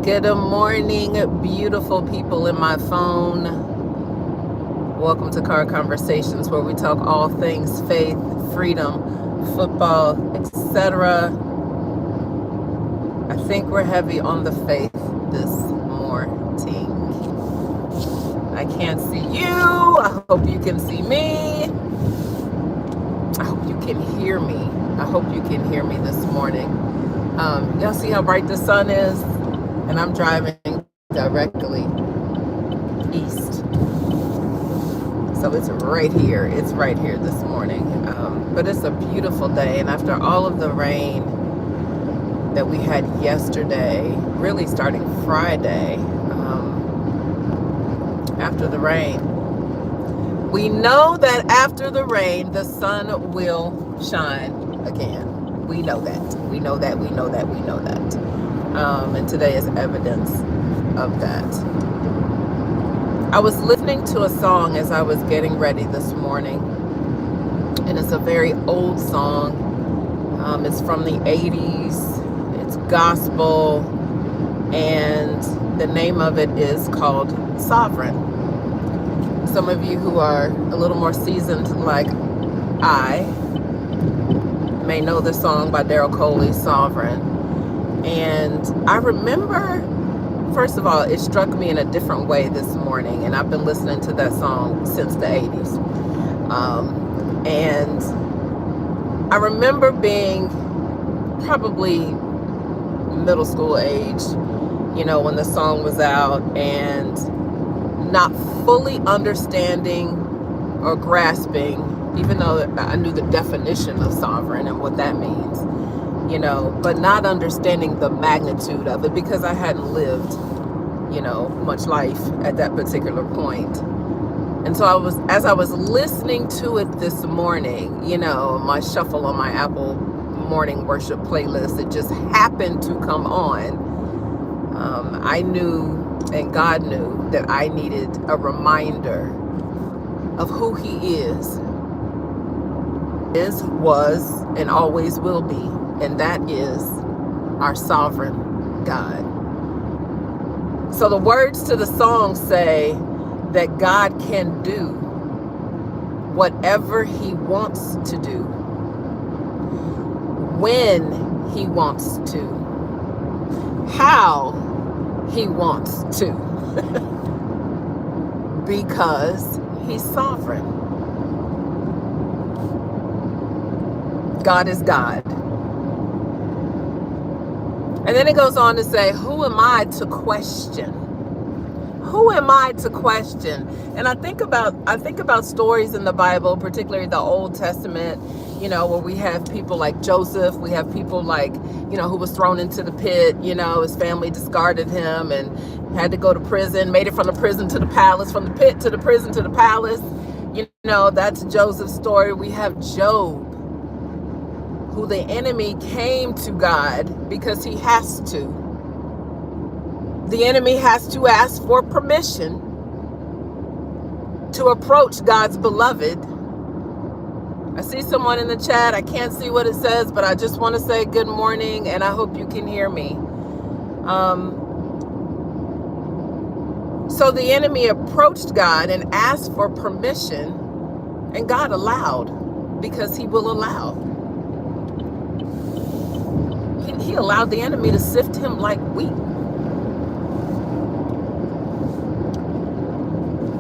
Good morning, beautiful people in my phone. Welcome to Carr Conversations, where we talk all things faith, freedom, football, etc. I think we're heavy on the faith this morning. I can't see you. I hope you can see me. I hope you can hear me. I hope you can hear me this morning. Y'all see how bright the sun is? And I'm driving directly east. So it's right here. It's right here this morning. But it's a beautiful day. And after all of the rain that we had yesterday, really starting Friday, after the rain, we know that after the rain, the sun will shine again. We know that. We know that. We know that. We know that. And today is evidence of that. I was listening to a song as I was getting ready this morning, and it's a very old song. It's from the 80s. It's gospel, and the name of it is called Sovereign. Some of you who are a little more seasoned like I may know the song by Daryl Coley, Sovereign. And I remember, first of all, it struck me in a different way this morning, and I've been listening to that song since the 80s. And I remember being probably middle school age, when the song was out, and not fully understanding or grasping, even though I knew the definition of sovereign and what that means, but not understanding the magnitude of it because I hadn't lived, much life at that particular point. And so as I was listening to it this morning, my shuffle on my Apple morning worship playlist, it just happened to come on. I knew, and God knew, that I needed a reminder of who He is, was, and always will be, and that is our sovereign God. So the words to the song say that God can do whatever He wants to do, when He wants to, how He wants to, because He's sovereign. God is God. And then it goes on to say, who am I to question? Who am I to question? And I think about stories in the Bible, particularly the Old Testament, where we have people like Joseph, we have people like, who was thrown into the pit, his family discarded him and had to go to prison, made it from the prison to the palace, from the pit to the prison to the palace. That's Joseph's story. We have Job, who the enemy came to God because he has to. The enemy has to ask for permission to approach God's beloved. I see someone in the chat. I can't see what it says, but I just want to say good morning, and I hope you can hear me. So the enemy approached God and asked for permission, and God allowed, because He will allow. He allowed the enemy to sift him like wheat.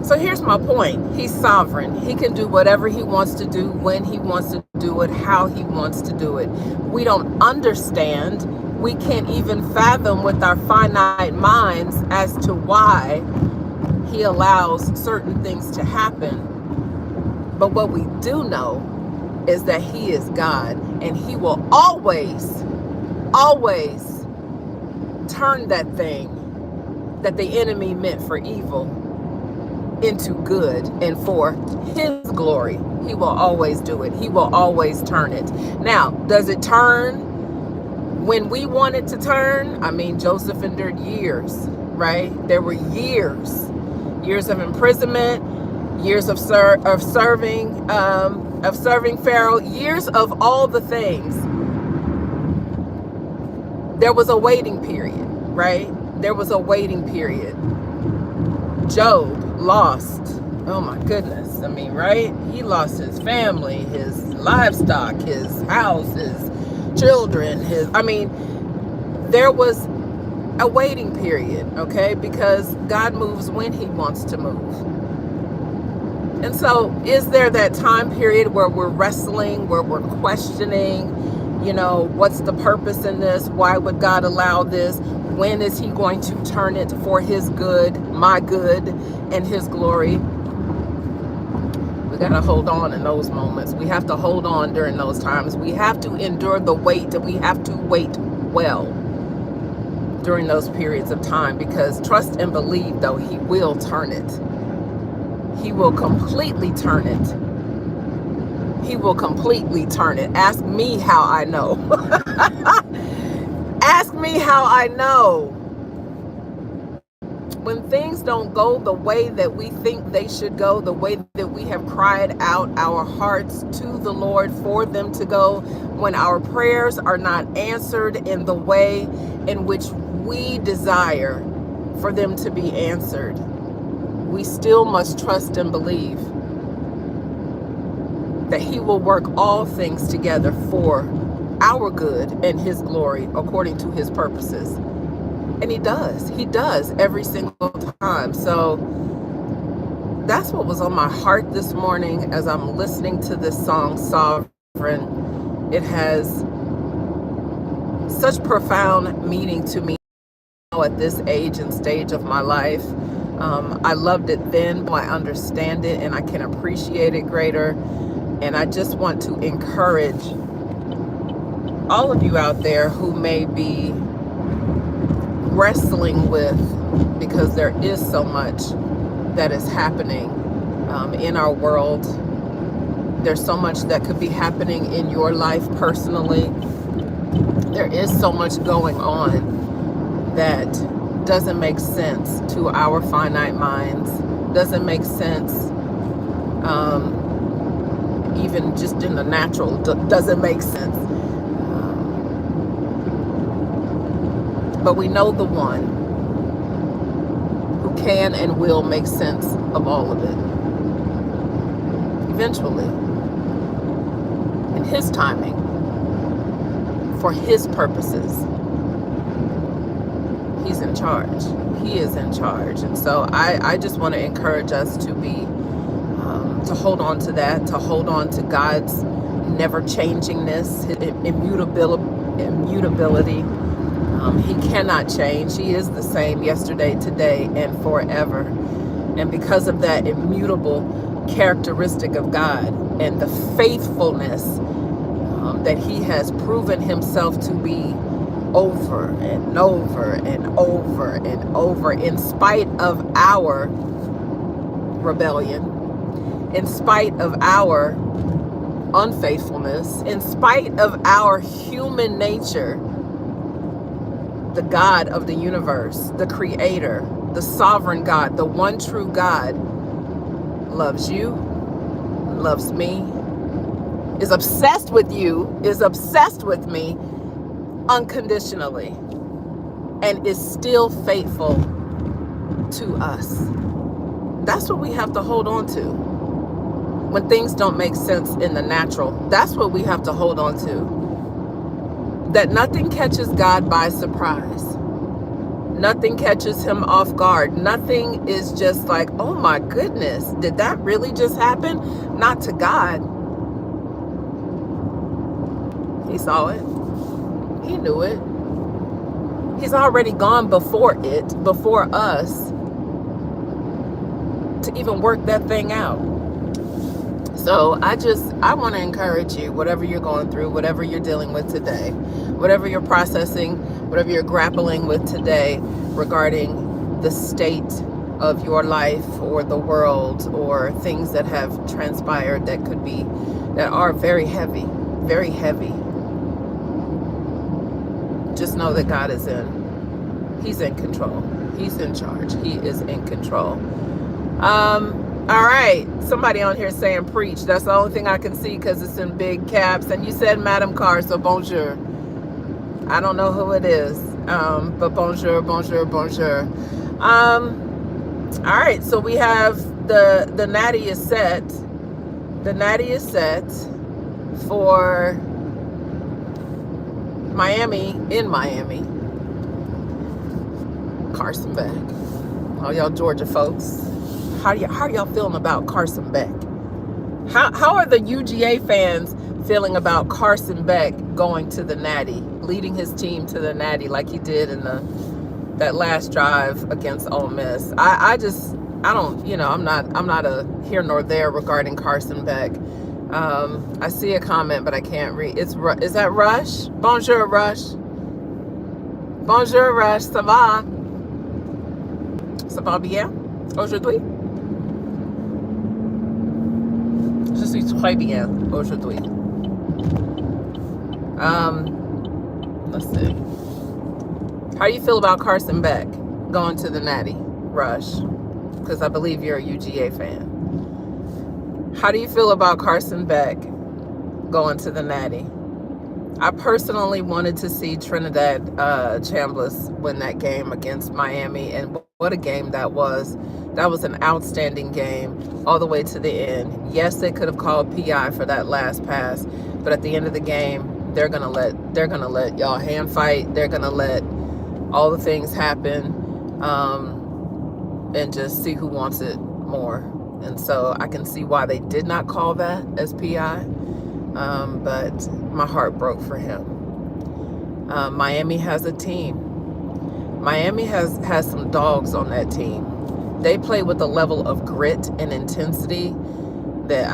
So here's my point. He's sovereign. He can do whatever He wants to do, when He wants to do it, how He wants to do it. We don't understand. We can't even fathom with our finite minds as to why He allows certain things to happen. But what we do know is that He is God, and He will always turn that thing that the enemy meant for evil into good and for His glory. He will always do it. He will always turn it. Now, does it turn when we want it to turn? I mean, Joseph endured years, right? There were years of imprisonment, years of serving Pharaoh, years of all the things. There was a waiting period, right? there was a waiting period. Job lost, oh my goodness, I mean, right? He lost his family, his livestock, his house, his children, there was a waiting period, okay? Because God moves when he wants to move. And so is there that time period where we're wrestling, where we're questioning, what's the purpose in this? Why would God allow this? When is he going to turn it for his good, my good, and his glory? We got to hold on in those moments. We have to hold on during those times. We have to endure the wait, and we have to wait well during those periods of time, because trust and believe, though, he will turn it. He will completely turn it. He will completely turn it. Ask me how I know. Ask me how I know. When things don't go the way that we think they should go, the way that we have cried out our hearts to the Lord for them to go, when our prayers are not answered in the way in which we desire for them to be answered, we still must trust and believe that he will work all things together for our good and his glory according to his purposes. And he does every single time. So that's what was on my heart this morning as I'm listening to this song, Sovereign. It has such profound meaning to me at this age and stage of my life. I loved it then, I understand it, and I can appreciate it greater. And I just want to encourage all of you out there who may be wrestling with, because there is so much that is happening in our world. There's so much that could be happening in your life personally. There is so much going on that doesn't make sense to our finite minds, doesn't make sense even just in the natural, doesn't make sense. But we know the one who can and will make sense of all of it. Eventually, in his timing, for his purposes, he's in charge. He is in charge. And so I just want to encourage us to be, to hold on to that, to hold on to God's never changingness, his immutability. He cannot change. He is the same yesterday, today, and forever. And because of that immutable characteristic of God and the faithfulness that he has proven himself to be over and over and over and over, in spite of our rebellion, in spite of our unfaithfulness, in spite of our human nature, the God of the universe, the creator, the sovereign God, the one true God, loves you, loves me, is obsessed with you, is obsessed with me unconditionally, and is still faithful to us. That's what we have to hold on to. When things don't make sense in the natural, that's what we have to hold on to. That nothing catches God by surprise. Nothing catches him off guard. Nothing is just like, oh my goodness, did that really just happen? Not to God. He saw it. He knew it. He's already gone before it, before us, to even work that thing out. So I want to encourage you, whatever you're going through, whatever you're dealing with today, whatever you're processing, whatever you're grappling with today regarding the state of your life or the world, or things that have transpired that are very heavy, very heavy. Just know that God is he's in control. He's in charge. He is in control. All right, somebody on here saying preach. That's the only thing I can see because it's in big caps. And you said Madam Carr, so bonjour. I don't know who it is. But bonjour, bonjour, bonjour. All right, so we have the natty is set. The natty is set for Miami, in Miami. Carson Beck. All y'all Georgia folks, how are y'all feeling about Carson Beck? How are the UGA fans feeling about Carson Beck going to the natty, leading his team to the natty like he did in that last drive against Ole Miss? I don't, I'm not a here nor there regarding Carson Beck. I see a comment, but I can't read. Is that Rush? Bonjour, Rush. Bonjour, Rush. Ça va? Ça va bien aujourd'hui? Je suis très bien aujourd'hui. Let's see. How do you feel about Carson Beck going to the natty, Rush? Because I believe you're a UGA fan. How do you feel about Carson Beck going to the natty? I personally wanted to see Trinidad Chambliss win that game against Miami, and what a game that was. That was an outstanding game all the way to the end. Yes, they could have called PI for that last pass, but at the end of the game, they're gonna let y'all hand fight. They're gonna let all the things happen, and just see who wants it more. And so I can see why they did not call that as PI. But my heart broke for him. Miami has a team. Miami has some dogs on that team. They play with a level of grit and intensity that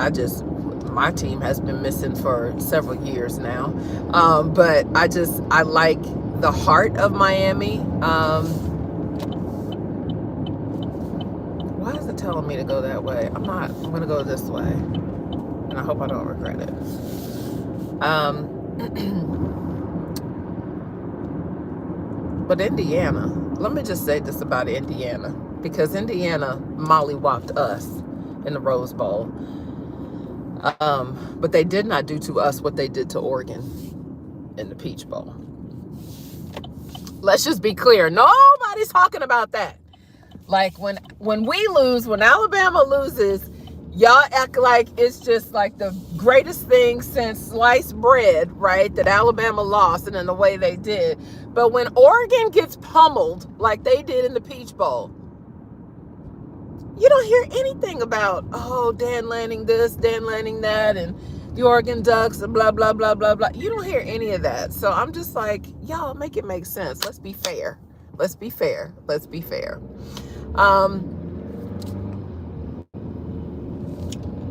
my team has been missing for several years now. But I like the heart of Miami. Why is it telling me to go that way? I'm going to go this way. And I hope I don't regret it. But Indiana, let me just say this about Indiana, because Indiana mollywopped us in the Rose Bowl. But they did not do to us what they did to Oregon in the Peach Bowl. Let's just be clear. Nobody's talking about that. Like when we lose, when Alabama loses, y'all act like it's just like the greatest thing since sliced bread, right? That Alabama lost and in the way they did. But when Oregon gets pummeled like they did in the Peach Bowl, you don't hear anything about, oh, Dan Lanning this, Dan Lanning that, and the Oregon Ducks, and blah, blah, blah, blah, blah. You don't hear any of that. So I'm just like, y'all make it make sense. Let's be fair. Let's be fair. Let's be fair.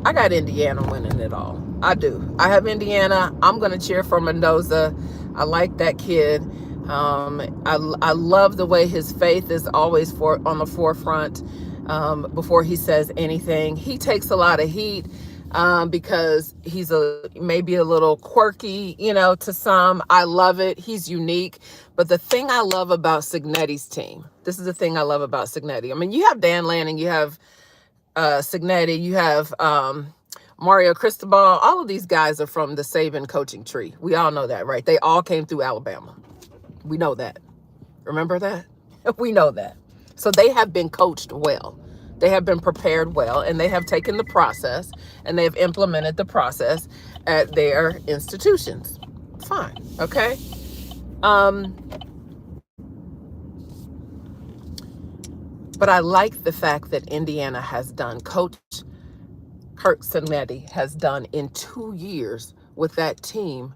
I got Indiana winning it all. I do. I have Indiana. I'm going to cheer for Mendoza. I like that kid. I love the way his faith is always on the forefront before he says anything. He takes a lot of heat because he's maybe a little quirky, to some. I love it. He's unique. But the thing I love about Cignetti's team, this is the thing I love about Cignetti. I mean, you have Dan Lanning, you have Cignetti, you have Mario Cristobal. All of these guys are from the Saban coaching tree. We all know that, right? They all came through Alabama. We know that. Remember that? We know that. So they have been coached well. They have been prepared well, and they have taken the process and they have implemented the process at their institutions. Fine. Okay. But I like the fact that Indiana has done, Coach Kirk Cignetti has done in 2 years with that team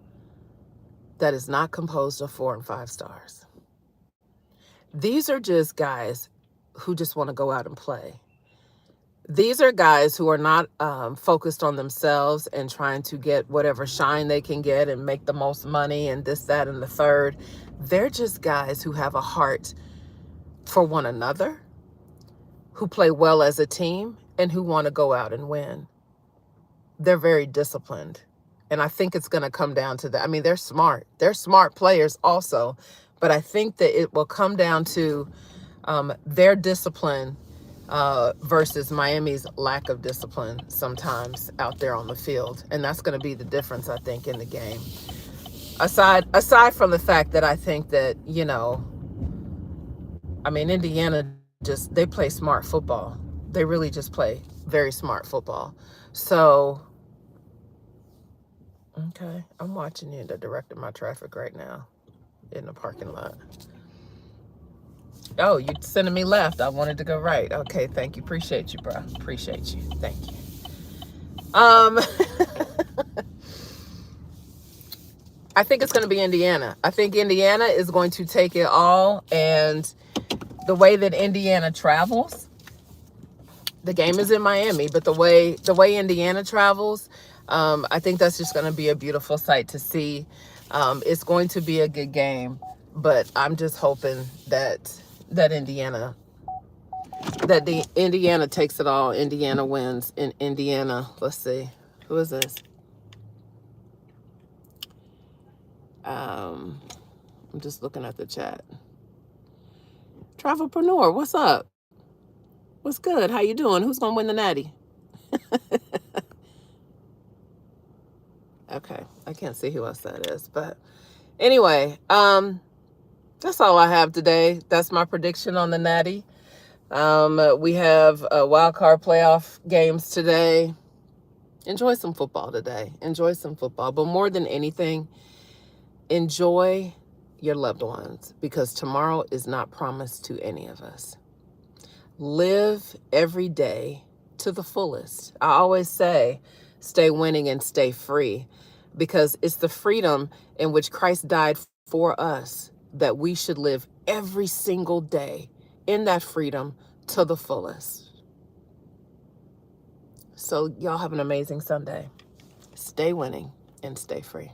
that is not composed of 4 and 5 stars. These are just guys who just want to go out and play. These are guys who are not focused on themselves and trying to get whatever shine they can get and make the most money and this, that, and the third. They're just guys who have a heart for one another, who play well as a team, and who want to go out and win. They're very disciplined. And I think it's going to come down to that. I mean, they're smart. They're smart players also. But I think that it will come down to their discipline versus Miami's lack of discipline sometimes out there on the field. And that's going to be the difference, I think, in the game. Aside from the fact that I think that, I mean, Indiana they play smart football. They really just play very smart football. So, okay, I'm watching you to direct my traffic right now in the parking lot. Oh, you sending me left. I wanted to go right. Okay, thank you. Appreciate you, bro. Appreciate you. Thank you. Um, I think it's going to be Indiana. I think Indiana is going to take it all, and the way that Indiana travels, the game is in Miami, but the way Indiana travels, I think that's just going to be a beautiful sight to see. It's going to be a good game, but I'm just hoping that Indiana that the Indiana takes it all. Indiana wins in Indiana. Let's see, who is this? I'm just looking at the chat. Travelpreneur, what's up? What's good? How you doing? Who's gonna win the Natty? Okay, I can't see who else that is, but anyway, that's all I have today. That's my prediction on the Natty. We have wild card playoff games today. Enjoy some football today. Enjoy some football, but more than anything, enjoy your loved ones, because tomorrow is not promised to any of us. Live every day to the fullest. I always say, stay winning and stay free, because it's the freedom in which Christ died for us that we should live every single day in that freedom to the fullest. So y'all have an amazing Sunday. Stay winning and stay free.